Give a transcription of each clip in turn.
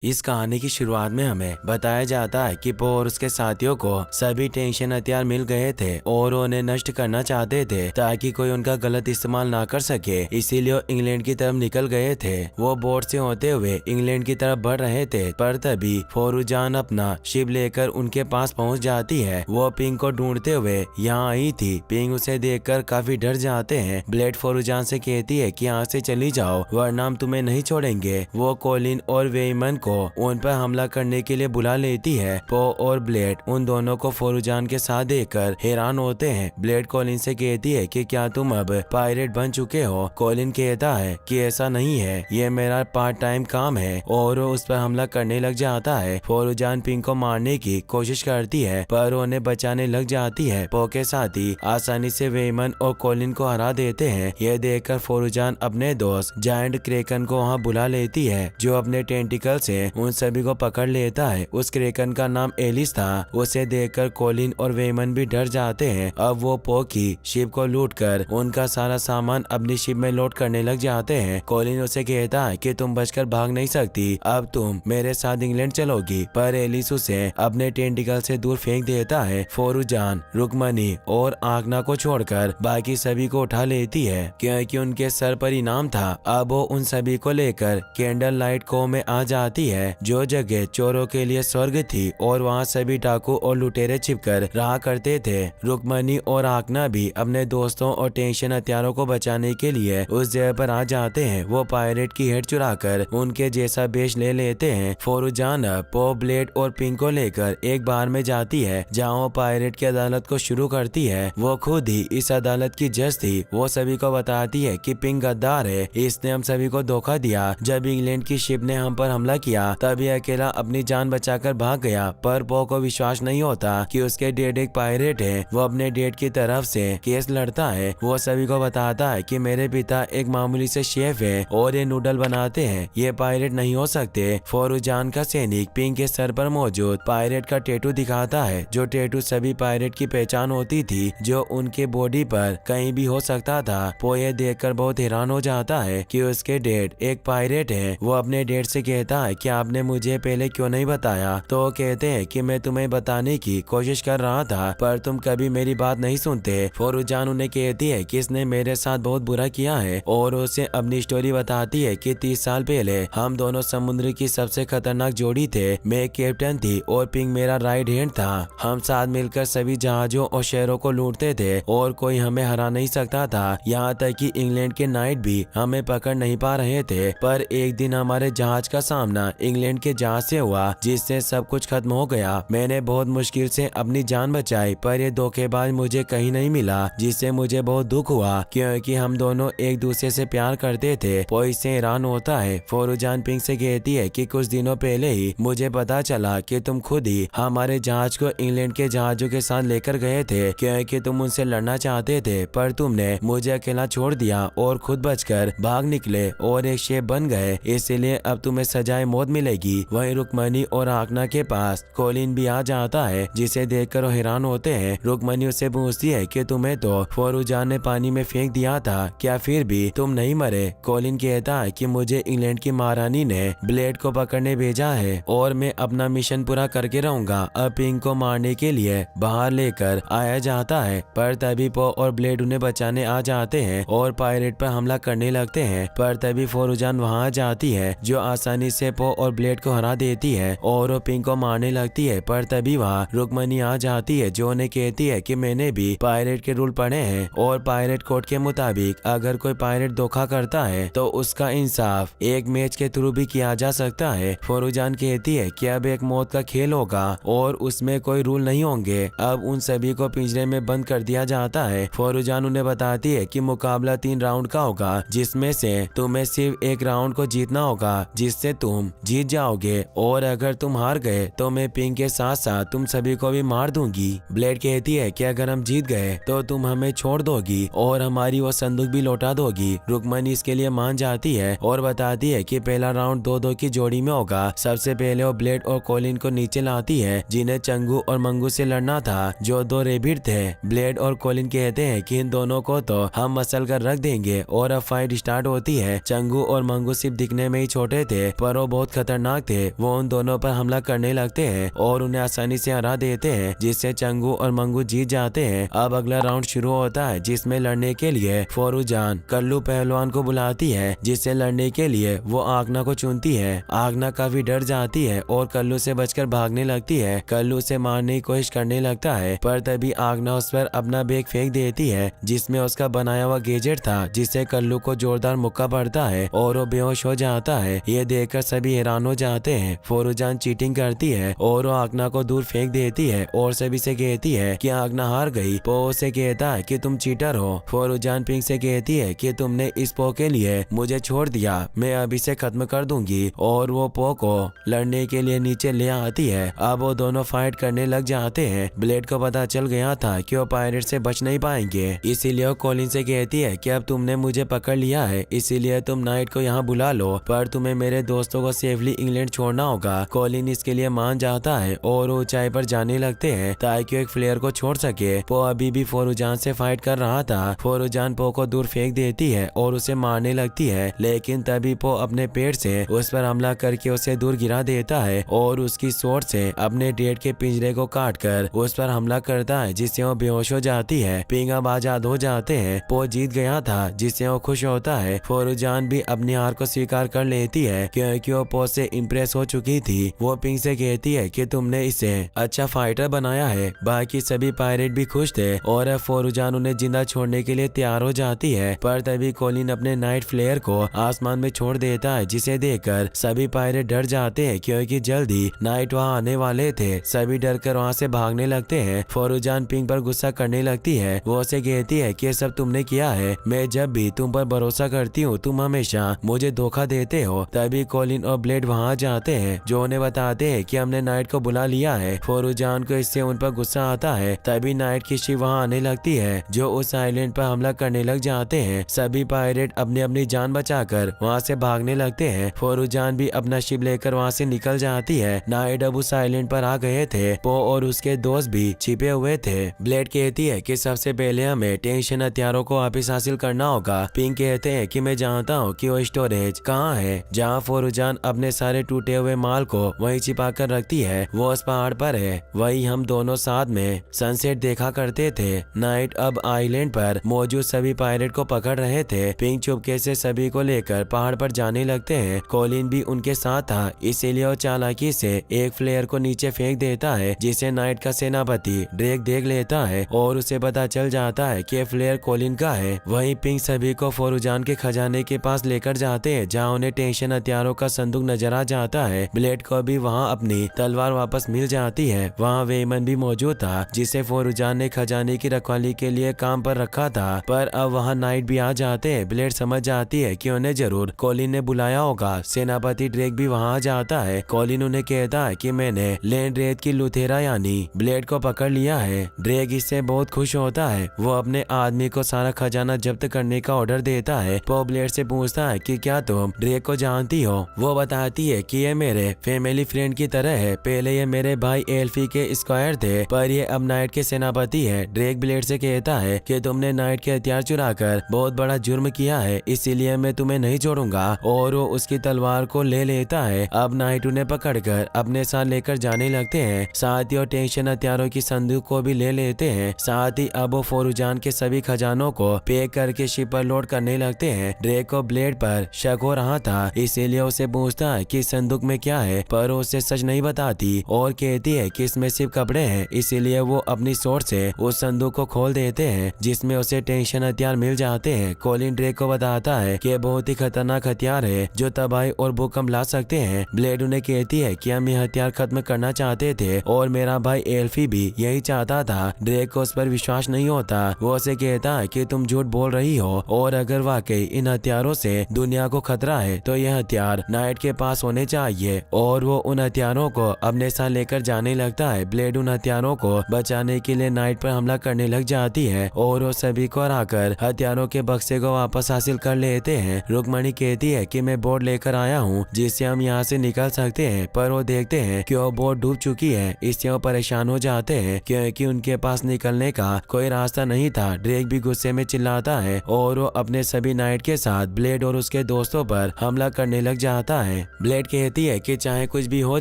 इस कहानी की शुरुआत में हमें बताया जाता है कि पो और उसके साथियों को सभी टेंशन हथियार मिल गए थे और उन्हें नष्ट करना चाहते थे ताकि कोई उनका गलत इस्तेमाल ना कर सके। इसीलिए वो इंग्लैंड की तरफ निकल गए थे। वो बोट से होते हुए इंग्लैंड की तरफ बढ़ रहे थे, पर तभी फोरुजान अपना शिप लेकर उनके पास पहुंच जाती है। वो पिंग को ढूंढते हुए यहाँ आई थी। पिंग उसे देखकर काफी डर जाते हैं। ब्लेड फोरुजान से कहती है कि यहाँ से चली जाओ वरना हम तुम्हें नहीं छोड़ेंगे। वो कोलिन और वेइमन को उन पर हमला करने के लिए बुला लेती है। पो और ब्लेड उन दोनों को फोरुजान के साथ देखकर हैरान होते हैं। ब्लेड कोलिन से कहती है कि क्या तुम अब पायरेट बन चुके हो। कोलिन कहता है कि ऐसा नहीं है, ये मेरा पार्ट टाइम काम है, और उस पर हमला करने लग जाता है। फोरुजान पिंग को मारने की कोशिश करती है पर उन्हें बचाने लग जाती है। पो के साथी आसानी से वेइमन और कोलिन को हरा देते हैं। यह देखकर फोरुजान अपने दोस्त जायंट क्रेकन को वहाँ बुला लेती है, जो अपने टेंटिकल से उन सभी को पकड़ लेता है। उस क्रेकन का नाम एलिस था। उसे देखकर कोलिन और वेइमन भी डर जाते हैं। अब वो पो की शिप को लूटकर उनका सारा सामान अपनी शिप में लोड करने लग जाते हैं। कोलिन उसे कहता है कि तुम बचकर भाग नहीं सकती, अब तुम मेरे साथ इंग्लैंड चलोगी, पर एलिस उसे अपने टेंटिकल से दूर फेंक देता है। फोरुजान रुकमनी और आगना को छोड़कर बाकी सभी को उठा लेती है क्योंकि उनके सर पर इनाम था। अब वो उन सभी को लेकर कैंडल लाइट को में आ जाती है, जो जगह चोरों के लिए स्वर्ग थी, और वहाँ सभी डाकू और लुटेरे छिपकर रहा करते थे। रुकमनी और आकना भी अपने दोस्तों और टेंशन हथियारों को बचाने के लिए उस जगह पर आ जाते हैं। वो पायरेट की हेड चुराकर उनके जैसा बेच ले लेते हैं। फोरुजान पो, ब्लेड और पिंग को लेकर एक बार में जाती है जहाँ वो पायरेट की अदालत को शुरू करती है। वो खुद ही इस अदालत की जज थी। वो सभी को बताती है कि पिंग गद्दार है, इसने हम सभी को धोखा दिया। जब इंग्लैंड की शिप ने हम पर हमला किया तभी अकेला अपनी जान बचाकर भाग गया, पर पो को विश्वास नहीं होता कि उसके डैड एक पायरेट है। वो अपने डैड की तरफ से केस लड़ता है। वो सभी को बताता है कि मेरे पिता एक मामूली से शेफ है और ये नूडल बनाते हैं, ये पायरेट नहीं हो सकते। फोरुजान का सैनिक पिंग के सर पर मौजूद पायरेट का टैटू दिखाता है, जो टैटू सभी पायरेट की पहचान होती थी, जो उनके बॉडी पर कहीं भी हो सकता था। पो ये देखकर बहुत हैरान हो जाता है कि उसके डैड एक पायरेट है। वो अपने डैड से कहता है कि आपने मुझे पहले क्यों नहीं बताया। तो वो कहते हैं कि मैं तुम्हें बताने की कोशिश कर रहा था पर तुम कभी मेरी बात नहीं सुनते। फोरुजान उन्हें कहती है कि इसने मेरे साथ बहुत बुरा किया है और उसे अपनी स्टोरी बताती है कि 30 साल पहले हम दोनों समुद्र की सबसे खतरनाक जोड़ी थे। मैं कैप्टन थी और पिंग मेरा राइट हैंड था। हम साथ मिलकर सभी जहाजों और शहरों को लूटते थे और कोई हमें हरा नहीं सकता था, यहाँ तक कि इंग्लैंड के नाइट भी हमें पकड़ नहीं पा रहे थे। पर एक दिन हमारे जहाज का सामना इंग्लैंड के जहाज से हुआ, जिससे सब कुछ खत्म हो गया। मैंने बहुत मुश्किल से अपनी जान बचाई, पर ये धोखेबाज मुझे कहीं नहीं मिला, जिससे मुझे बहुत दुख हुआ क्योंकि हम दोनों एक दूसरे से प्यार करते थे। वो इससे हैरान होता है। फोरुजान पिंग से कहती है कि कुछ दिनों पहले ही मुझे पता चला कि तुम खुद ही हमारे जहाज को इंग्लैंड के जहाजों के साथ लेकर गए थे क्योंकि तुम उनसे लड़ना चाहते थे, पर तुमने मुझे अकेला छोड़ दिया और खुद बचकर भाग निकले और एक शेफ बन गए, इसलिए अब तुम्हें सजाए मौत मिलेगी। वहीं रुकमनी और आकना के पास कोलिन भी आ जाता है, जिसे देखकर वो हैरान होते हैं। रुकमनी उससे पूछती है कि तुम्हें तो फोरुजान ने पानी में फेंक दिया था, क्या फिर भी तुम नहीं मरे। कोलिन कहता है कि मुझे इंग्लैंड की महारानी ने ब्लेड को पकड़ने भेजा है और मैं अपना मिशन पूरा करके रहूंगा। अब पिंग को मारने के लिए बाहर लेकर आया जाता है, पर तभी पो और ब्लेड उन्हें बचाने आ जाते हैं और पायरेट पर हमला करने लगते हैं। पर तभी फोरुजान वहां जाती है, जो आसानी से पो और ब्लेड को हरा देती है और वो पिंग को मारने लगती है। पर तभी वहाँ रुकमनी आ जाती है, जो उन्हें कहती है कि मैंने भी पायरेट के रूल पढ़े हैं और पायरेट कोड के मुताबिक अगर कोई पायरेट धोखा करता है तो उसका इंसाफ एक मैच के थ्रू भी किया जा सकता है। फोरुजान कहती है कि अब एक मौत का खेल होगा और उसमें कोई रूल नहीं होंगे। अब उन सभी को पिंजरे में बंद कर दिया जाता है। फोरुजान उन्हें बताती है कि मुकाबला 3 राउंड का होगा, जिसमें से तुम्हें सिर्फ एक राउंड को जीतना होगा, जिससे तुम जीत जाओगे, और अगर तुम हार गए तो मैं पिंग के साथ साथ तुम सभी को भी मार दूंगी। ब्लेड कहती है कि अगर हम जीत गए तो तुम हमें छोड़ दोगी और हमारी वो संदूक भी लौटा दोगी। रुकमनी इसके लिए मान जाती है और बताती है कि पहला राउंड 2-2 की जोड़ी में होगा। सबसे पहले वो ब्लेड और कोलिन को नीचे लाती है, जिन्हें चंगू और मंगू से लड़ना था, जो 2 रेबिट थे। ब्लेड और कोलिन कहते हैं कि इन दोनों को तो हम मसल कर रख देंगे और अब फाइट स्टार्ट होती है। चंगू और मंगू सिर्फ दिखने में ही छोटे थे, पर वो बहुत बहुत खतरनाक थे वो उन दोनों पर हमला करने लगते हैं और उन्हें आसानी से हरा देते हैं, जिससे चंगू और मंगू जीत जाते हैं। अब अगला राउंड शुरू होता है, जिसमें लड़ने के लिए फोरुजान कल्लू पहलवान को बुलाती है, जिससे लड़ने के लिए वो आगना को चुनती है। आगना काफी डर जाती है और कल्लू से बचकर भागने लगती है। कल्लू से मारने की कोशिश करने लगता है, पर तभी आगना उस पर अपना बैग फेंक देती है, जिसमें उसका बनाया हुआ गैजेट था, जिससे कल्लू को जोरदार मुक्का पड़ता है और वो बेहोश हो जाता है। ये देखकर सभी हैरान हो जाते हैं। फोरुजान चीटिंग करती है और वो आगना को दूर फेंक देती है और सभी से कहती है कि आगना हार गई। पो से कहता है कि तुम चीटर हो। फोरुजान पिंक से कहती है कि तुमने इस पो के लिए मुझे छोड़ दिया, मैं अभी से खत्म कर दूंगी, और वो पो को लड़ने के लिए नीचे ले आती है। अब वो दोनों फाइट करने लग जाते हैं। ब्लेड को पता चल गया था कि वो पायरेट से बच नहीं पाएंगे, इसीलिए वो कॉलिन से कहती है कि अब तुमने मुझे पकड़ लिया है, इसीलिए तुम नाइट को यहाँ बुला लो, पर तुम्हें मेरे दोस्तों को सेफली इंग्लैंड छोड़ना होगा। कॉलिन इसके लिए मान जाता है और ऊंचाई पर जाने लगते हैं ताकि वो एक फ्लेयर को छोड़ सके। पो अभी भी फोरुजान से फाइट कर रहा था। फोरुजान पो को दूर फेंक देती है और उसे मारने लगती है, लेकिन तभी पो अपने पेड़ से उस पर हमला करके उसे दूर गिरा देता है और उसकी सोट से अपने डेट के पिंजरे को काटकर उस पर हमला करता है, जिससे वो बेहोश हो जाती है। पिंग अब आजाद हो जाते हैं। पो जीत गया था, जिससे वो खुश होता है। फोरुजान भी अपनी हार को स्वीकार कर लेती है क्योंकि वो पो से इम्प्रेस हो चुकी थी। वो पिंग से कहती है कि तुमने इसे अच्छा फाइटर बनाया है। बाकी सभी पायरेट भी खुश थे और फोरुजान उन्हें जिंदा छोड़ने के लिए तैयार हो जाती है, पर तभी कॉलिन अपने नाइट फ्लेयर को आसमान में छोड़ देता है, जिसे देखकर सभी पायरेट डर जाते हैं क्योंकि जल्दी नाइट वहां आने वाले थे। सभी डर कर वहाँ से भागने लगते हैं। फोरुजान पिंग पर गुस्सा करने लगती है। वो उसे कहती है कि ये सब तुमने किया है, मैं जब भी तुम पर भरोसा करती हूँ तुम हमेशा मुझे धोखा देते हो। तभी कॉलिन और ब्लेड वहाँ जाते हैं, जो उन्हें बताते हैं कि हमने नाइट को बुला लिया है। फोरुजान को इससे उन पर गुस्सा आता है। तभी नाइट की शिप वहाँ आने लगती है, जो उस आइलैंड पर हमला करने लग जाते हैं। सभी पायरेट अपनी अपनी जान बचाकर वहाँ से भागने लगते हैं। फोरुजान भी अपना शिप लेकर वहाँ से निकल जाती है। नाइट अब उस आइलैंड पर आ गए थे। पो और उसके दोस्त भी छिपे हुए थे। ब्लेड कहती है कि सबसे पहले हमें टेंशन हथियारों को वापिस हासिल करना होगा। पिंक कहते हैं कि मैं जानता हूँ कि वो स्टोरेज कहाँ है, जहाँ फोरुजान अपने सारे टूटे हुए माल को वहीं छिपा कर रखती है, वो उस पहाड़ पर है। वही हम दोनों साथ में सनसेट देखा करते थे। नाइट अब आइलैंड पर मौजूद सभी पायरेट को पकड़ रहे थे। पिंक चुपके से सभी को लेकर पहाड़ पर जाने लगते हैं। कॉलिन भी उनके साथ था, इसीलिए वो चालाकी से एक फ्लेयर को नीचे फेंक देता है, जिसे नाइट का सेनापति ड्रेक देख लेता है और उसे पता चल जाता है कि फ्लेयर कॉलिन का है। वहीं पिंक सभी को फोरुजान के खजाने के पास लेकर जाते हैं, जहाँ उन्हें टेंशन हथियारों का संदूक नजर आ जाता है। ब्लेड को भी वहाँ अपनी तलवार वापस मिल जाती है। वहाँ वेमन भी मौजूद था, जिसे फोरुजान ने खजाने की रखवाली के लिए काम पर रखा था, पर अब वहाँ नाइट भी आ जाते हैं। ब्लेड समझ जाती है कि उन्हें जरूर कॉलिन ने बुलाया होगा। सेनापति ड्रेक भी वहाँ आ जाता है। कॉलिन उन्हें कहता है कि मैंने लैंड रेत की लुथेरा यानी ब्लेड को पकड़ लिया है। ड्रेक इससे बहुत खुश होता है। वो अपने आदमी को सारा खजाना जब्त करने का ऑर्डर देता है। पो ब्लेड से पूछता है कि क्या तुम ड्रेक को जानती हो। वो बताती है कि ये मेरे फैमिली फ्रेंड की तरह है। पहले ये मेरे भाई एल्फी के स्क्वायर थे, पर ये अब नाइट के सेनापति है। ड्रेक ब्लेड से कहता है कि तुमने नाइट के हथियार चुराकर बहुत बड़ा जुर्म किया है, इसीलिए मैं तुम्हें नहीं छोड़ूंगा, और वो उसकी तलवार को ले लेता है। अब नाइट उन्हें पकड़कर अपने साथ लेकर जाने लगते हैं। साथ ही और टेंशन हथियारों की संदूक को भी ले लेते हैं। साथ ही अब वो फोरुजान के सभी खजानों को पैक करके शिप पर लोड करने लगते हैं। ड्रेक को ब्लेड पर शक हो रहा था, इसीलिए उसे पूछता है कि संदूक में क्या है, पर उसे सच नहीं बताती और कहती है कि इसमें सिर्फ कपड़े हैं। इसीलिए वो अपनी सोट से उस संदूक को खोल देते हैं, जिसमें उसे टेंशन हथियार मिल जाते हैं। कॉलिन ड्रेक को बताता है कि बहुत ही खतरनाक हथियार है, जो तबाही और भूकंप ला सकते हैं। ब्लेड उन्हें कहती है कि हम ये हथियार खत्म करना चाहते थे और मेरा भाई एल्फी भी यही चाहता था। ड्रेक को उस पर विश्वास नहीं होता। वो उसे कहता है कि तुम झूठ बोल रही हो, और अगर वाकई इन हथियारों से दुनिया को खतरा है तो यह हथियार नाइट के पास होने चाहिए, और वो उन हथियारों को अपने साथ लेकर जाने लगता है। ब्लेड उन हथियारों को बचाने के लिए नाइट पर हमला करने लग जाती है और वो सभी को हराकर हथियारों के बक्से को वापस हासिल कर लेते हैं। रुक्मणी कहती है कि मैं बोट लेकर आया हूँ जिससे हम यहाँ से निकल सकते हैं, पर वो देखते हैं कि वो बोट डूब चुकी है। इससे वो परेशान हो जाते हैं क्योंकि उनके पास निकलने का कोई रास्ता नहीं था। ड्रेक भी गुस्से में चिल्लाता है और वो अपने सभी नाइट के साथ ब्लेड और उसके दोस्तों पर हमला करने लग जाता है। हैं। ब्लेड कहती है कि चाहे कुछ भी हो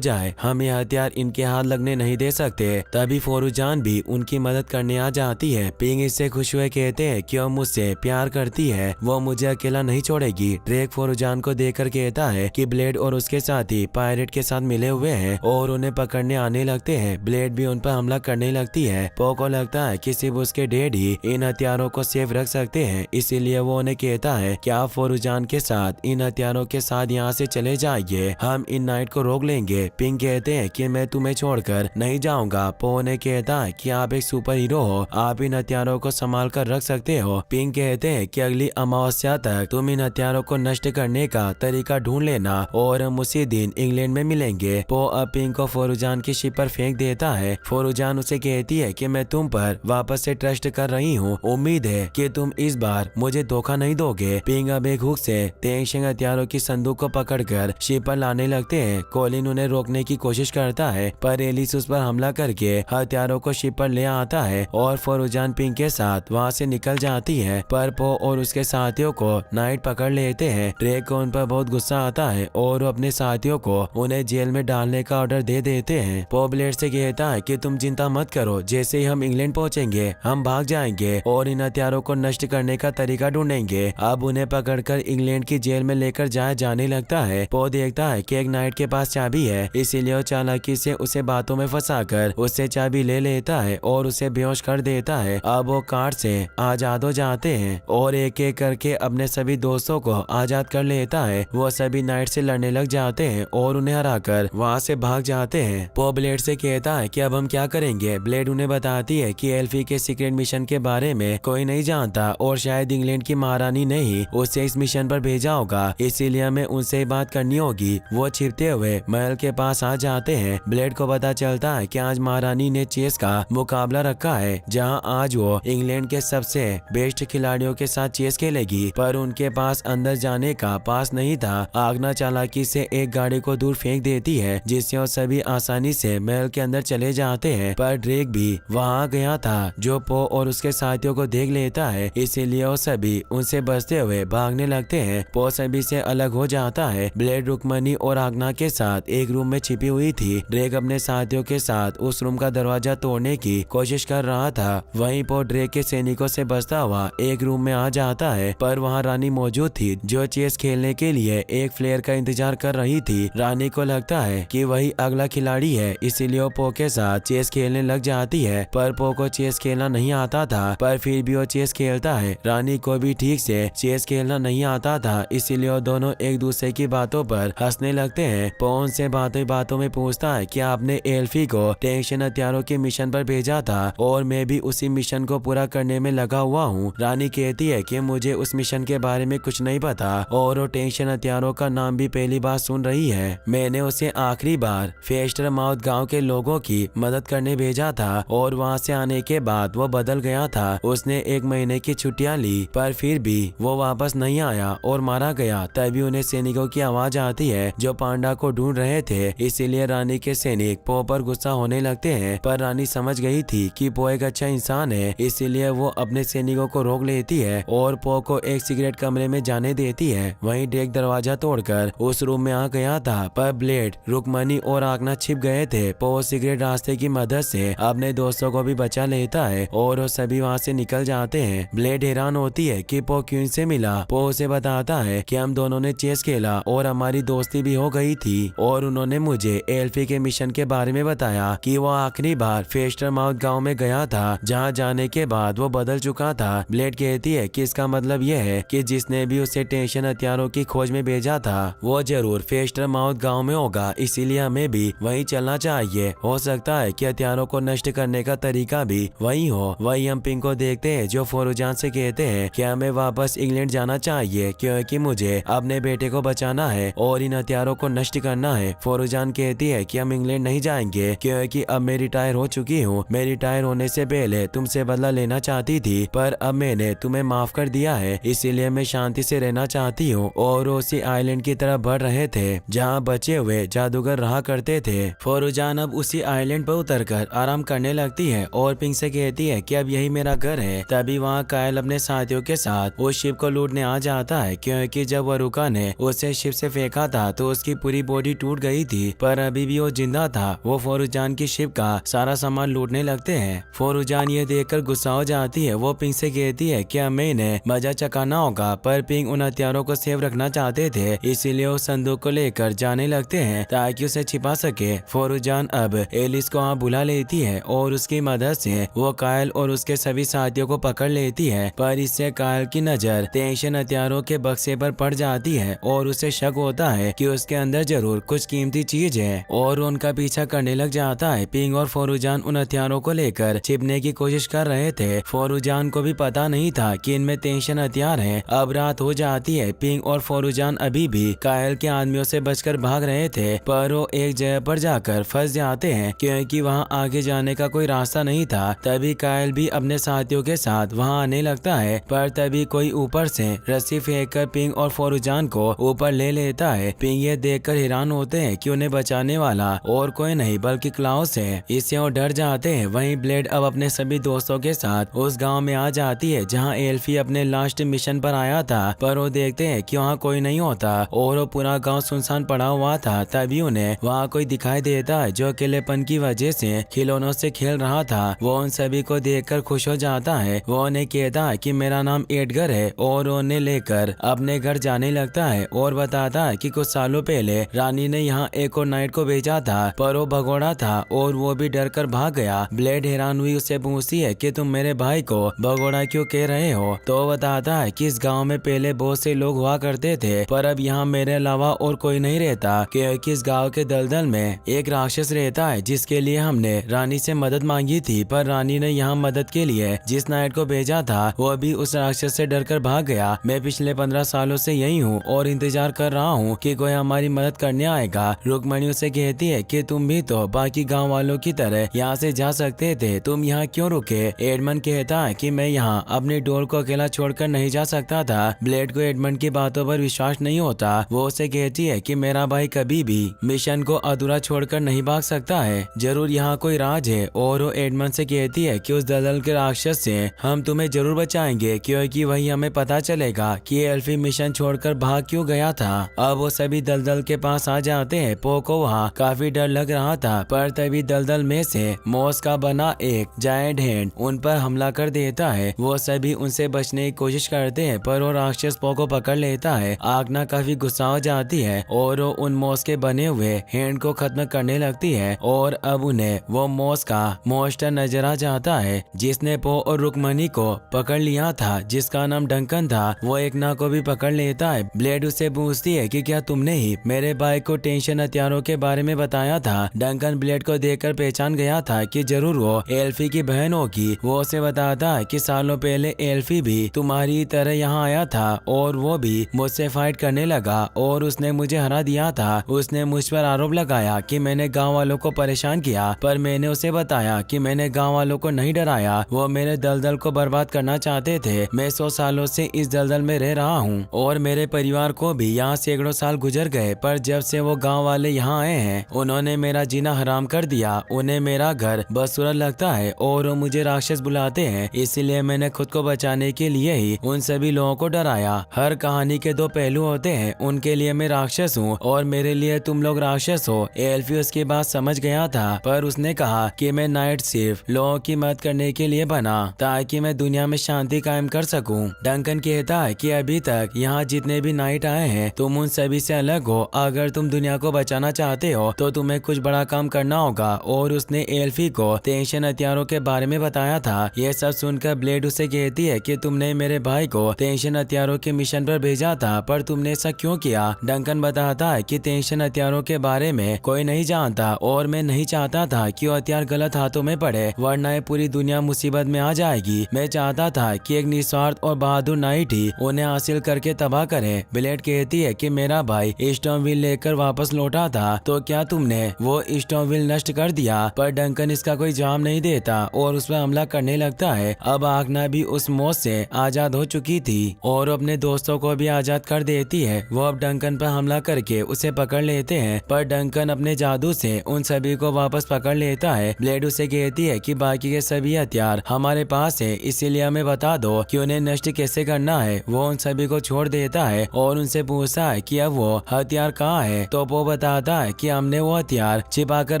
जाए हम ये हथियार इनके हाथ लगने नहीं दे सकते। तभी फोरुजान भी उनकी मदद करने आ जाती है। पिंग इससे खुश हुए कहते हैं कि वो मुझसे प्यार करती है, वो मुझे अकेला नहीं छोड़ेगी। ड्रेक फोरुजान को देखकर कहता है कि ब्लेड और उसके साथी पायरेट के साथ मिले हुए हैं और उन्हें पकड़ने आने लगते हैं। ब्लेड भी उन पर हमला करने लगती है। पो को लगता है कि सिर्फ उसके डैड ही इन हथियारों को सेफ रख सकते हैं, इसीलिए वो उन्हें कहता है कि आप फोरुजान के साथ इन हथियारों के साथ यहाँ से चले जाइए, हम इन नाइट को रोक लेंगे। पिंग कहते हैं कि मैं तुम्हें छोड़कर नहीं जाऊंगा। पो ने कहता है कि आप एक सुपर हीरो हो, आप इन हथियारों को संभाल कर रख सकते हो। पिंग कहते हैं कि अगली अमावस्या तक तुम इन हथियारों को नष्ट करने का तरीका ढूंढ लेना और हम उसी दिन इंग्लैंड में मिलेंगे। पो अब पिंग को फोरुजान की शिप पर फेंक देता है। फोरुजान उसे कहती है कि मैं तुम पर वापस से ट्रस्ट कर रही हूँ, उम्मीद है कि तुम इस बार मुझे धोखा नहीं दोगे। पिंग अब एक हुक से तेंगशेंग हथियारों की संदूक को पकड़कर शिप पर लाने लगते हैं। कोलिन उन्हें रोकने की कोशिश करता है पर एलिस उस पर हमला करके हथियारों को शिप पर ले आता है और फोरुजान पिंग के साथ वहाँ से निकल जाती है। पर पो और उसके साथियों को नाइट पकड़ लेते हैं। ड्रेक को उन पर बहुत गुस्सा आता है और वो अपने साथियों को उन्हें जेल में डालने का ऑर्डर दे देते हैं। पो ब्लेड से कहता है कि तुम चिंता मत करो, जैसे ही हम इंग्लैंड पहुंचेंगे हम भाग जाएंगे और इन हथियारों को नष्ट करने का तरीका ढूंढेंगे। अब उन्हें पकड़कर इंग्लैंड की जेल में लेकर जाया जाने लगता है। पो देखता है कि एक नाइट के पास चाबी है, इसीलिए वो चालाकी से उसे बातों में फंसाकर उससे चाबी ले लेता है और उसे बेहोश कर देता है। अब वो कार से आजाद हो जाते हैं और एक एक करके अपने सभी दोस्तों को आजाद कर लेता है। वो सभी नाइट से लड़ने लग जाते हैं और उन्हें हराकर वहाँ से भाग जाते हैं। पो ब्लेड से कहता है कि अब हम क्या करेंगे। ब्लेड उन्हें बताती है कि एल्फी के सीक्रेट मिशन के बारे में कोई नहीं जानता और शायद इंग्लैंड की महारानी ने ही उसे इस मिशन पर भेजा होगा, इसीलिए हमें उनसे बात करनी होगी। वो छिपते हुए महल के पास आ जाते हैं। ब्लेड को पता चलता है कि आज महारानी ने चेस का मुकाबला रखा है, जहां आज वो इंग्लैंड के सबसे बेस्ट खिलाड़ियों के साथ चेस खेलेगी, पर उनके पास अंदर जाने का पास नहीं था। आगना चालाकी से एक गाड़ी को दूर फेंक देती है, जिससे वो सभी आसानी से महल के अंदर चले जाते हैं। पर ड्रेक भी वहां गया था, जो पो और उसके साथियों को देख लेता है, इसीलिए वो सभी उनसे बचते हुए भागने लगते हैं। पो सभी से अलग हो जाता है। ब्लेड रुक्मणी और आगना के साथ एक रूम में छिपी हुई थी। ड्रेक अपने साथियों के साथ उस रूम का दरवाजा तोड़ने की कोशिश कर रहा था। वहीं पो ड्रेक के सैनिकों से बचता हुआ एक रूम में आ जाता है, पर वहां रानी मौजूद थी, जो चेस खेलने के लिए एक प्लेयर का इंतजार कर रही थी। रानी को लगता है कि वही अगला खिलाड़ी है, इसीलिए वो पो के साथ चेस खेलने लग जाती है। पर पो को चेस खेलना नहीं आता था, पर फिर भी वो चेस खेलता है। रानी को भी ठीक से चेस खेलना नहीं आता था, इसीलिए वो दोनों एक दूसरे की बातों पर हंसने लगते हैं। पो उनसे बातों में पूछता है कि आपने एल्फी को टेंशन हथियारों के मिशन पर भेजा था और मैं भी उसी मिशन को पूरा करने में लगा हुआ हूँ। रानी कहती है कि मुझे उस मिशन के बारे में कुछ नहीं पता और वो टेंशन हथियारों का नाम भी पहली बार सुन रही है। मैंने उसे आखिरी बार फेस्टर माउथ गाँव के लोगों की मदद करने भेजा था और वहाँ से आने के बाद वो बदल गया था। उसने 1 महीने की छुट्टियाँ ली, पर फिर भी वो वापस नहीं आया और मारा गया। तभी उन्हें सैनिकों की आवाज आती है जो पांडा को ढूंढ रहे थे, इसीलिए रानी के सैनिक पो पर गुस्सा होने लगते हैं। पर रानी समझ गई थी कि पो एक अच्छा इंसान है, इसीलिए वो अपने सैनिकों को रोक लेती है और पो को एक सिगरेट कमरे में जाने देती है। वहीं ड्रेक दरवाजा तोड़कर उस रूम में आ गया था, पर ब्लेड, रुक्मणी और आगना छिप गए थे। पो सिगरेट रास्ते की मदद से अपने दोस्तों को भी बचा लेता है और वो सभी वहाँ से निकल जाते हैं। ब्लेड हैरान होती है कि पो क्यों से मिला। पो उसे बताता है कि हम दोनों ने चेस खेला और हमारी दोस्ती भी हो गई थी और उन्होंने मुझे एल्फी के मिशन के बारे में बताया कि वो आखिरी बार फेस्टर माउथ गाँव में गया था, जहाँ जाने के बाद वो बदल चुका था। ब्लेड कहती है कि इसका मतलब यह है कि जिसने भी उसे टेंशन हथियारों की खोज में भेजा था वो जरूर फेस्टर माउथ गाँव में होगा, इसीलिए हमें भी वहीं चलना चाहिए। हो सकता है कि हथियारों को नष्ट करने का तरीका भी वही हो। वही हम पिंग को देखते हैं जो फोरुजान से कहते हैं कि हमें वापस इंग्लैंड जाना चाहिए क्योंकि मुझे अपने बेटे को बचाना है और इन हथियारों को नष्ट करना है। फोरुजान कहती है कि हम इंग्लैंड नहीं जाएंगे क्योंकि अब मैं रिटायर हो चुकी हूँ। मैं रिटायर होने से पहले तुमसे बदला लेना चाहती थी, पर अब मैंने तुम्हें माफ कर दिया है, इसीलिए मैं शांति से रहना चाहती हूँ। और उसी आइलैंड की तरफ बढ़ रहे थे जहाँ बचे हुए जादूगर रहा करते थे। फोरुजान अब उसी आइलैंड पर उतरकर आराम करने लगती है और पिंग से कहती है कि अब यही मेरा घर है। तभी वहाँ कायल अपने साथियों के साथ उस शिप को लूटने आ जाता है क्योंकि जब वरुका ने उसे शिप से फेंक देखा था तो उसकी पूरी बॉडी टूट गई थी, पर अभी भी वो जिंदा था। वो फौरुजान की शिप का सारा सामान लूटने लगते हैं। फौरुजान ये देखकर गुस्सा हो जाती है। वो पिंक से कहती है कि हमें इन्हें मजा चकाना होगा, पर पिंक उन हथियारों को सेफ रखना चाहते थे, इसीलिए वो संदूक को लेकर जाने लगते हैं ताकि उसे छिपा सके। फौरुजान अब एलिस को वहाँ बुला लेती है और उसकी मदद से वो कायल और उसके सभी साथियों को पकड़ लेती है, पर इससे कायल की नजर टेंशन हथियारों के बक्से पर पड़ जाती है और उसे शक होता है कि उसके अंदर जरूर कुछ कीमती चीज है और उनका पीछा करने लग जाता है। पिंग और फौरुजान उन हथियारों को लेकर छिपने की कोशिश कर रहे थे। फौरुजान को भी पता नहीं था कि इनमें टेंशन हथियार है। अब रात हो जाती है। पिंग और फौरुजान अभी भी कायल के आदमियों से बचकर भाग रहे थे, पर वो एक जगह पर जाकर फंस जाते हैं क्योंकि वहाँ आगे जाने का कोई रास्ता नहीं था। तभी कायल भी अपने साथियों के साथ वहाँ आने लगता है, पर तभी कोई ऊपर से रस्सी फेंककर पिंग और फौरुजान को ऊपर ले लेता है। पिंग ये देखकर हैरान होते हैं कि उन्हें बचाने वाला और कोई नहीं बल्कि क्लाउस है। इससे वो डर जाते हैं। वहीं ब्लेड अब अपने सभी दोस्तों के साथ उस गांव में आ जाती है जहां एल्फी अपने लास्ट मिशन पर आया था, पर वो देखते हैं कि वहां कोई नहीं होता और वो पूरा गांव सुनसान पड़ा हुआ था। तभी उन्हें वहां कोई दिखाई देता है जो अकेलेपन की वजह से खिलौनों से खेल रहा था। वो उन सभी को देखकर खुश हो जाता है। वो उन्हें कहता है कि मेरा नाम एडगर है और उन्हें लेकर अपने घर जाने लगता है और बताता है कि कुछ सालों पहले रानी ने यहाँ एक और नाइट को भेजा था, पर वो भगोड़ा था और वो भी डर कर भाग गया। ब्लेड हैरान हुई उससे पूछती है कि तुम मेरे भाई को भगोड़ा क्यों कह रहे हो, तो बताता है कि इस गांव में पहले बहुत से लोग हुआ करते थे, पर अब यहाँ मेरे अलावा और कोई नहीं रहता क्योंकि इस गांव के दलदल में एक राक्षस रहता है जिसके लिए हमने रानी से मदद मांगी थी, पर रानी ने यहाँ मदद के लिए जिस नाइट को भेजा था वो भी उस राक्षस से डर कर भाग गया। मैं पिछले 15 सालों से यही हूँ और इंतजार कर रहा हूँ कि कोई हमारी मदद करने आएगा। रुक्मणी उसे कहती है कि तुम भी तो बाकी गांव वालों की तरह यहाँ से जा सकते थे, तुम यहाँ क्यों रुके। एडमंड कहता है कि मैं यहाँ अपनी डोर को अकेला छोड़कर नहीं जा सकता था। ब्लेड को एडमंड की बातों पर विश्वास नहीं होता। वो उसे कहती है कि मेरा भाई कभी भी मिशन को अधूरा छोड़कर नहीं भाग सकता है, जरूर यहाँ कोई राज है। और वो एडमंड से कहती है कि उस दलदल के राक्षस से हम तुम्हें जरूर बचाएंगे क्योंकि वही हमें पता चलेगा कि एल्फी मिशन छोड़कर भाग क्यों गया था। अब वो सभी दलदल के पास आ जाते हैं। पो को वहाँ काफी डर लग रहा था, पर तभी दलदल में से मोस का बना एक जायंट हैंड उन पर हमला कर देता है। वो सभी उनसे बचने की कोशिश करते हैं, पर वो राक्षस पो को पकड़ लेता है। आगना काफी गुस्सा हो जाती है और वो उन मोस के बने हुए हैंड को खत्म करने लगती है और अब उन्हें वो मोस का मोस्टर नजर आ जाता है जिसने पो और रुक्मणी को पकड़ लिया था, जिसका नाम डंकन था। वो एक ना को भी पकड़ लेता है। ब्लेड उससे पूछती है कि क्या तुमने ही मेरे भाई को टेंशन हथियारों के बारे में बताया था। डंकन ब्लेड को देखकर पहचान गया था कि जरूर वो एल्फी की बहन होगी। वो उसे बताता है कि सालों पहले एल्फी भी तुम्हारी तरह यहाँ आया था और वो भी मुझसे फाइट करने लगा और उसने मुझे हरा दिया था। उसने मुझ पर आरोप लगाया कि मैंने गाँव वालों को परेशान किया, पर मैंने उसे बताया कि मैंने गाँव वालों को नहीं डराया। वो मेरे दलदल को बर्बाद करना चाहते थे। मैं 100 सालों से इस दलदल में रह रहा हूँ और मेरे परिवार को भी यहाँ सैकड़ों साल गुजर गए, पर जब से वो गांव वाले यहाँ आए हैं उन्होंने मेरा जीना हराम कर दिया। उन्हें मेरा घर बदसूरत लगता है और वो मुझे राक्षस बुलाते हैं, इसलिए मैंने खुद को बचाने के लिए ही उन सभी लोगों को डराया। हर कहानी के दो पहलू होते हैं, उनके लिए मैं राक्षस हूँ और मेरे लिए तुम लोग राक्षस हो। एल्फी उसकी बात समझ गया था, पर उसने कहा कि मैं नाइट सिर्फ लोगों की मदद करने के लिए बना ताकि मैं दुनिया में शांति कायम कर सकूं। डंकन कहता है कि अभी तक यहाँ जितने भी नाइट आए हैं तुम उन सभी से अलग हो। अगर तुम दुनिया को बचाना चाहते हो तो तुम्हें कुछ बड़ा काम करना होगा। और उसने एल्फी को टेंशन हथियारों के बारे में बताया था। यह सब सुनकर ब्लेड उसे कहती है कि तुमने मेरे भाई को टेंशन हथियारों के मिशन पर भेजा था, पर तुमने ऐसा क्यों किया। डंकन बताता है कि टेंशन हथियारों के बारे में कोई नहीं जानता और मैं नहीं चाहता था कि वो हथियार गलत हाथों में पड़े, वरना ये पूरी दुनिया मुसीबत में आ जाएगी। मैं चाहता था कि एक निस्वार्थ और बहादुर नाइट ही उन्हें हासिल करके तबाह करे। ब्लेड कहती है कि मेरा भाई स्टॉर्मविल लेकर वापस लौटा था, तो क्या तुमने वो स्टॉर्मविल नष्ट कर दिया। पर डंकन इसका कोई जवाब नहीं देता और उस पर हमला करने लगता है। अब आगना भी उस मौत से आजाद हो चुकी थी और अपने दोस्तों को भी आजाद कर देती है। वो अब डंकन पर हमला करके उसे पकड़ लेते हैं, पर डंकन अपने जादू से उन सभी को वापस पकड़ लेता है। ब्लेड उसे कहती है कि बाकी के सभी हथियार हमारे पास है, इसीलिए हमें बता दो कि उन्हें नष्ट कैसे करना है। वो उन सभी को छोड़ देता है और उनसे पूछता है कि कि अब वो हथियार कहाँ है। तो वो बताता है कि हमने वो हथियार छिपा कर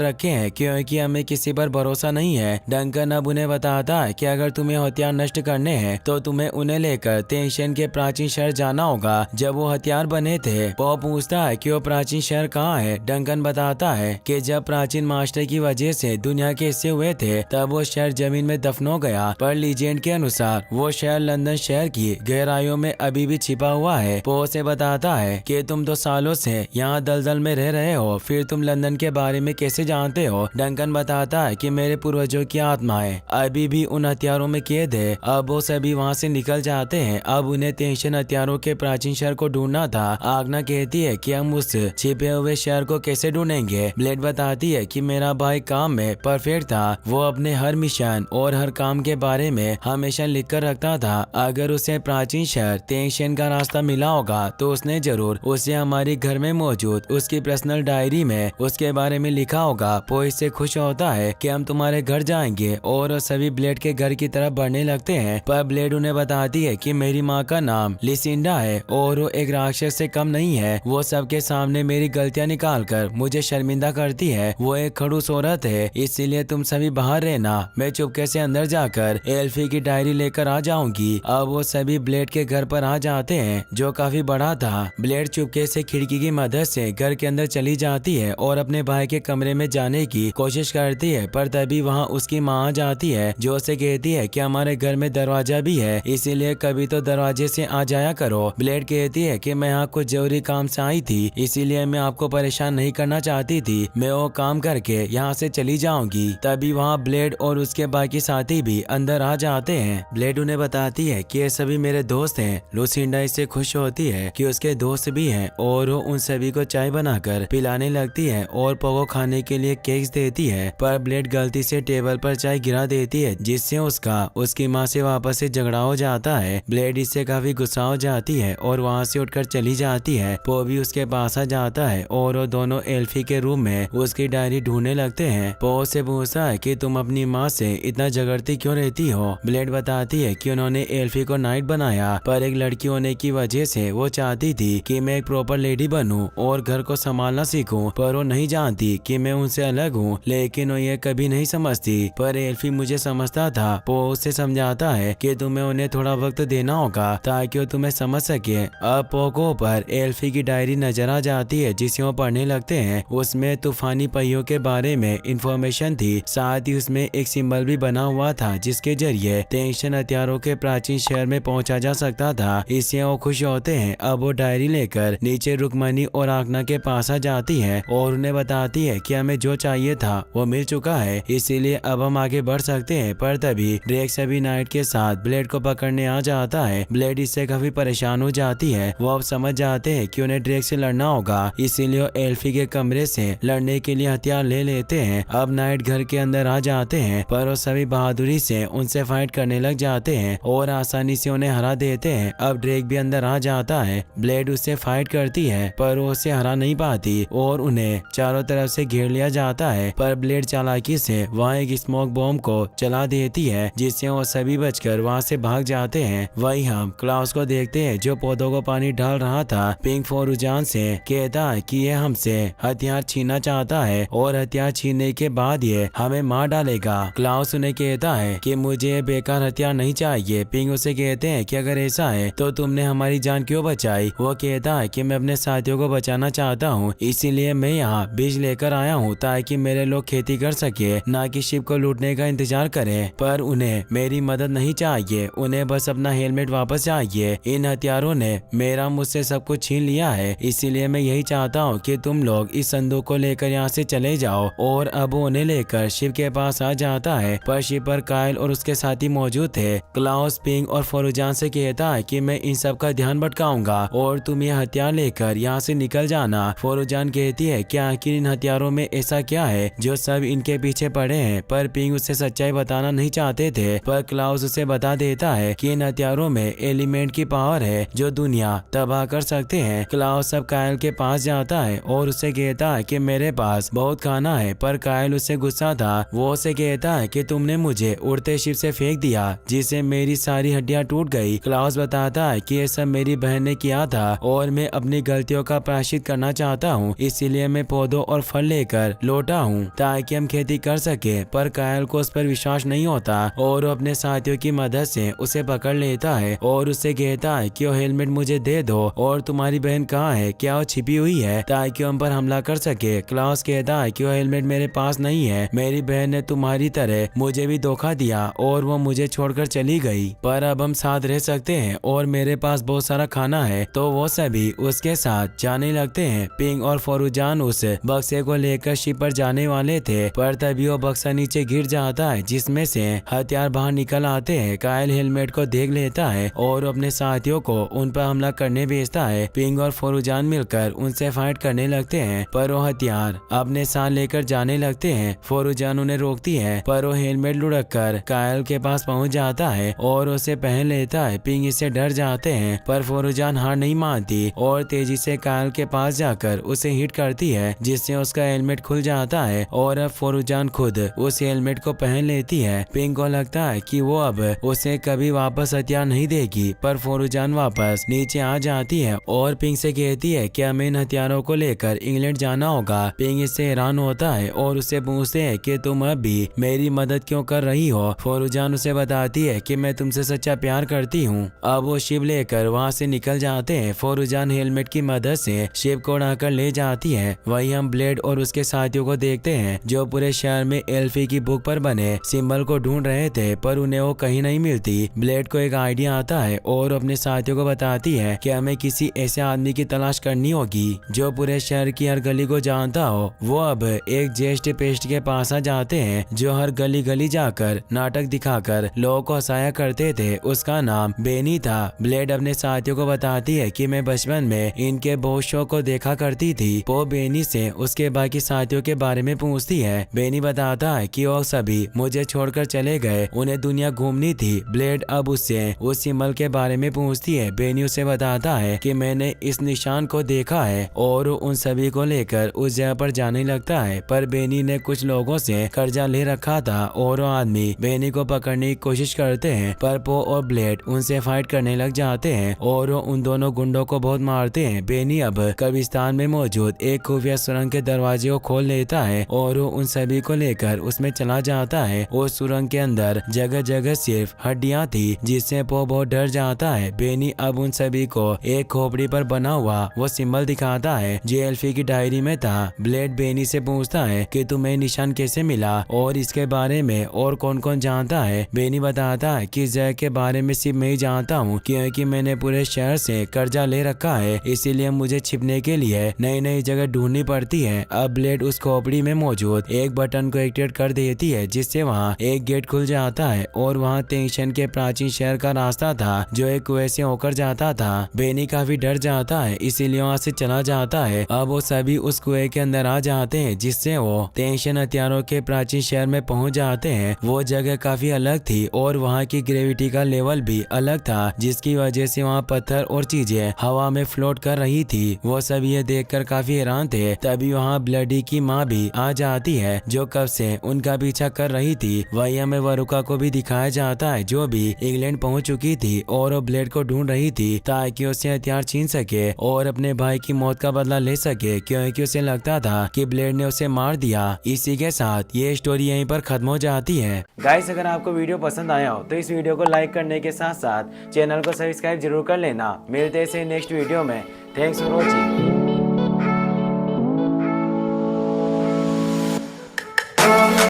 रखे हैं क्योंकि हमें किसी पर भरोसा नहीं है। डंकन अब उन्हें बताता है कि अगर तुम्हें हथियार नष्ट करने हैं तो तुम्हें उन्हें लेकर तेंशन के प्राचीन शहर जाना होगा जब वो हथियार बने थे। वो पूछता है कि वो प्राचीन शहर कहाँ है। डंकन बताता है कि जब प्राचीन मास्टर की वजह से दुनिया के हिस्से हुए थे तब वो शहर जमीन में दफन हो गया, पर लीजेंड के अनुसार वो शहर लंदन शहर की गहराइयों में अभी भी छिपा हुआ है। वो उसे बताता है कि तुम तो सालों से यहाँ दलदल में रह रहे हो, फिर तुम लंदन के बारे में कैसे जानते हो। डंकन बताता है कि मेरे पूर्वजों की आत्माएं अभी भी उन हथियारों में कैद है। अब वो सभी वहाँ से निकल जाते हैं। अब उन्हें टेंशन हथियारों के प्राचीन शहर को ढूंढना था। आगना कहती है कि हम उस छिपे हुए शहर को कैसे ढूंढेंगे। ब्लेड बताती है कि मेरा भाई काम में परफेक्ट था, वो अपने हर मिशन और हर काम के बारे में हमेशा लिख कर रखता था। अगर उसे प्राचीन शहर तेंशन का रास्ता मिला होगा तो उसने जरूर उसे हमारी घर में मौजूद उसकी पर्सनल डायरी में उसके बारे में लिखा होगा। वो इससे खुश होता है कि हम तुम्हारे घर जाएंगे और सभी ब्लेड के घर की तरफ बढ़ने लगते हैं। पर ब्लेड उन्हें बताती है कि मेरी माँ का नाम लिसिंडा है और वो एक राक्षस से कम नहीं है। वो सबके सामने मेरी गलतियाँ निकाल कर मुझे शर्मिंदा करती है। वो एक खड़ूस औरत है, इसीलिए तुम सभी बाहर रहना, मैं चुपके से अंदर जाकर एल्फी की डायरी लेकर आ जाऊंगी। अब वो सभी ब्लेड के घर पर आ जाते हैं जो काफी बड़ा था। ब्लेड चुपके से खिड़की की मदद से घर के अंदर चली जाती है और अपने भाई के कमरे में जाने की कोशिश करती है, पर तभी वहाँ उसकी माँ आ जाती है जो उसे कहती है कि हमारे घर में दरवाजा भी है, इसीलिए कभी तो दरवाजे से आ जाया करो। ब्लेड कहती है कि मैं यहाँ कुछ जरूरी काम से आई थी, इसीलिए मैं आपको परेशान नहीं करना चाहती थी, मैं वो काम करके यहाँ से चली जाऊंगी। तभी वहाँ ब्लेड और उसके बाकी साथी भी अंदर आ जाते हैं। ब्लेड उन्हें बताती है कि ये सभी मेरे दोस्त हैं। लुसिंडा इससे खुश होती है कि उसके दोस्त भी हैं और वो उन सभी को चाय बनाकर पिलाने लगती है और पोगो खाने के लिए केक्स देती है। पर ब्लेड गलती से टेबल पर चाय गिरा देती है जिससे उसकी माँ से वापस से झगड़ा हो जाता है। ब्लेड इससे काफी गुस्सा हो जाती है और वहाँ से उठकर चली जाती है। पो भी उसके पास आ जाता है और वो दोनों एल्फी के रूम में उसकी डायरी ढूंढने लगते हैं। पो से पूछता है कि तुम अपनी माँ से इतना झगड़ती क्यों रहती हो। ब्लेड बताती है कि उन्होंने एल्फी को नाइट बनाया, पर एक लड़की होने की वजह से वो चाहती थी कि मैं एक प्रॉपर लेडी बनूं और घर को संभालना सीखूं, पर वो नहीं जानती कि मैं उनसे अलग हूँ, लेकिन वो ये कभी नहीं समझती। पर एल्फी मुझे समझता था। वो उससे समझाता है कि तुम्हें उन्हें थोड़ा वक्त देना होगा ताकि वो तुम्हें समझ सके। अब पोको पर एल्फी की डायरी नजर आ जाती है जिसे वो पढ़ने लगते हैं। उसमें तूफानी पहियों के बारे में इंफॉर्मेशन थी, साथ ही उसमें एक सिंबल भी बना हुआ था जिसके जरिए टेंशन हथियारों के प्राचीन शहर में पहुंचा जा सकता था। इससे वो खुश होते हैं। अब वो डायरी लेकर नीचे रुकमनी और आगना के पास आ जाती है और उन्हें बताती है कि हमें जो चाहिए था वो मिल चुका है, इसीलिए अब हम आगे बढ़ सकते हैं। पर तभी ड्रेक सभी नाइट के साथ ब्लेड को पकड़ने आ जाता है। ब्लेड इससे काफी परेशान हो जाती है। वो अब समझ जाते हैं कि उन्हें ड्रेक से लड़ना होगा, इसीलिए वो एल्फी के कमरे से लड़ने के लिए हथियार ले लेते हैं। अब नाइट घर के अंदर आ जाते हैं, पर वो सभी बहादुरी से उनसे फाइट करने लग जाते हैं और आसानी से उन्हें हरा देते हैं। अब ड्रेक भी अंदर आ जाता है। ब्लेड उससे फाइट करती है पर वो उसे हरा नहीं पाती और उन्हें चारों तरफ से घेर लिया जाता है। पर ब्लेड चालाकी से वहाँ एक स्मोक बॉम्ब को चला देती है जिससे वो सभी बचकर वहाँ से भाग जाते हैं। वही हम क्लाउस को देखते हैं जो पौधों को पानी डाल रहा था। पिंक फोरुजान से कहता है कि ये हमसे हथियार छीनना चाहता है और हथियार छीनने के बाद ये हमें मार डालेगा। क्लाउस उन्हें कहता है कि मुझे बेकार हथियार नहीं चाहिए। पिंक उसे कहते हैं कि अगर ऐसा है तो तुमने हमारी जान क्यों बचाई। वो कहता है कि मैं अपने साथियों को बचाना चाहता हूँ, इसीलिए मैं यहाँ बीज लेकर आया हूँ ताकि मेरे लोग खेती कर सके, ना कि शिप को लूटने का इंतजार करें। पर उन्हें मेरी मदद नहीं चाहिए, उन्हें बस अपना हेलमेट वापस चाहिए। इन हथियारों ने मेरा मुझसे सब कुछ छीन लिया है, इसीलिए मैं यही चाहता हूँ कि तुम लोग इस संदूक को लेकर यहाँ से चले जाओ। और अब उन्हें लेकर शिप के पास आ जाता है, पर शिप पर कायल और उसके साथी मौजूद थे। क्लाउस पिंक और फोरुजान से कहता है कि मैं इन सब का ध्यान भटकाऊंगा और तुम ये हथियार लेकर यहाँ से निकल जाना। फोरुजान कहती है कि आखिर इन हथियारों में ऐसा क्या है जो सब इनके पीछे पड़े हैं। पर पिंक उसे सच्चाई बताना नहीं चाहते थे, पर क्लाउस उसे बता देता है कि इन हथियारों में एलिमेंट की पावर है जो दुनिया तबाह कर सकते हैं। क्लाउस अब कायल के पास जाता है और उसे कहता है कि मेरे पास बहुत खाना है, पर कायल उससे गुस्सा था। वो उसे कहता है कि तुमने मुझे उड़ते शिप से फेंक दिया जिससे मेरी सारी हड्डियां टूट गई। क्लाउस बताता है कि ये सब मेरी बहन ने किया था और मैं अपनी गलतियों का प्रायश्चित करना चाहता हूँ, इसीलिए मैं पौधों और फल लेकर लौटा हूँ ताकि हम खेती कर सके। पर कायल को उस पर विश्वास नहीं होता और वो अपने साथियों की मदद से उसे पकड़ लेता है और उससे कहता है कि वो हेलमेट मुझे दे दो और तुम्हारी बहन कहाँ है, क्या वो छिपी हुई है ताकि हम पर हमला कर सके। क्लाउस कहता है कि वो हेलमेट मेरे पास नहीं है, मेरी बहन ने तुम्हारी तरह मुझे भी धोखा दिया और वो मुझे छोड़कर चली गई, पर अब हम साथ रह सकते हैं और मेरे पास बहुत सारा खाना है। तो वो सभी उसके साथ जाने लगते हैं। पिंग और फौरुजान उस बक्से को लेकर शिप पर जाने वाले थे, पर तभी वो बक्सा नीचे गिर जाता है जिसमें से हथियार बाहर निकल आते हैं। कायल हेलमेट को देख लेता है और अपने साथियों को उन पर हमला करने भेजता है। पिंग और फौरुजान मिलकर उनसे फाइट करने लगते हैं, पर वो हथियार अपने साथ लेकर जाने लगते हैं। फौरुजान उन्हें रोकती है, पर वो हेलमेट लुढ़क कर कायल के पास पहुंच जाता है और उसे पहन लेता है। पिंग इससे डर जाते हैं, पर फौरुजान हार नहीं मानती और तेजी से कायल के पास जाकर उसे हिट करती है, जिससे उसका हेलमेट खुल जाता है और अब फौरुजान खुद उस हेलमेट को पहन लेती है। पिंग को लगता है कि वो अब उसे कभी वापस हथियार नहीं देगी, पर फौरुजान वापस नीचे आ जाती है और पिंग से कहती है कि हमें इन हथियारों को लेकर इंग्लैंड जाना होगा। पिंग इससे हैरान होता है और उससे पूछते है कि तुम अब भी मेरी मदद क्यों कर रही हो। फौरुजान उसे बताती है कि मैं तुमसे सच्चा प्यार करती हूँ। अब वो शिप लेकर वहाँ से निकल जाते हैं। फौरुजान हेलमेट की मदद से शिप को उड़ाकर ले जाती है। वहीं हम ब्लेड और उसके साथियों को देखते हैं जो पूरे शहर में एल्फी की बुक पर बने सिंबल को ढूंढ रहे थे, पर उन्हें वो कहीं नहीं मिलती। ब्लेड को एक आइडिया आता है और अपने साथियों को बताती है कि हमें किसी ऐसे आदमी की तलाश करनी होगी जो पूरे शहर की हर गली को जानता हो। वो अब एक ज्येष्ठ पेस्ट के पास आ जाते हैं जो हर गली गली जाकर नाटक दिखाकर लोगों को हंसाया करते थे। उसका नाम बेनी था। ब्लेड अपने साथियों को बताती है कि मैं बचपन में इनके बहुत शो को देखा करती थी। वो बेनी से उसके बाकी साथियों के बारे में पूछती है। बेनी बताता है कि वो सभी मुझे छोड़कर चले गए, उन्हें दुनिया घूमनी थी। ब्लेड अब उससे उस सिंबल के बारे में पूछती है। बेनी उसे बताता है कि मैंने इस निशान को देखा है और उन सभी को लेकर उस जगह पर जाने लगता है, पर बेनी ने कुछ लोगों से कर्जा ले रखा था और वो आदमी बेनी को पकड़ने की कोशिश करते हैं, पर पो और ब्लेड उनसे फाइट करने लग जाते हैं और उन दोनों गुंडों को बहुत मारते हैं। बेनी अब कब्रिस्तान में मौजूद एक खुफिया सुरंग के दरवाजे को खोल लेता है और उन सभी को लेकर उसमें चला जाता है। उस सुरंग के अंदर जगह जगह सिर्फ हड्डियां थी, जिससे पो बहुत डर जाता है। बेनी अब उन सभी को एक खोपड़ी पर बना हुआ वो सिंबल दिखाता है जो एल्फी की डायरी में था। ब्लेड बेनी से पूछता है कि तुम्हें निशान कैसे मिला और इसके बारे में और कौन कौन जानता है। बेनी बताता है कि इस जगह के बारे में सिर्फ मैं ही जानता हूँ, क्योंकि मैंने पूरे शहर से कर्जा ले रखा है, इसीलिए मुझे छिपने के लिए नई नई जगह ढूंढनी पड़ती है। अब ब्लेड उस खोपड़ी में मौजूद एक बटन को एक्टिवेट कर देती है, जिससे वहाँ एक गेट खुल जाता है और वहाँ तेंशन के प्राचीन शहर का रास्ता था जो एक कुएं से होकर जाता था। बेनी काफी डर जाता है, इसीलिए वहाँ से चला जाता है। अब वो सभी उस कुएं के अंदर आ जाते हैं, जिससे वो तेंशन हथियारों के प्राचीन शहर में पहुँच जाते हैं। वो जगह काफी अलग थी और वहाँ की ग्रेविटी का लेवल भी अलग था, जिसकी वजह से वहाँ पत्थर और चीजें हवा में फ्लोट कर रही थी। वो सब ये देखकर काफी हैरान थे। तभी वहाँ ब्लडी की माँ भी आ जाती है जो कब से उनका पीछा कर रही थी। वही हमें वरुका को भी दिखाया जाता है जो भी इंग्लैंड पहुंच चुकी थी और वो ब्लेड को ढूंढ रही थी ताकि उसे हथियार छीन सके और अपने भाई की मौत का बदला ले सके, क्योंकि उसे लगता था कि ब्लेड ने उसे मार दिया। इसी के साथ ये स्टोरी यहीं पर खत्म हो जाती है। गाइस, अगर आपको वीडियो पसंद आया हो तो इस वीडियो को लाइक करने के साथ साथ चैनल को सब्सक्राइब जरूर कर लेना। मिलते हैं नेक्स्ट वीडियो में। Thanks for watching.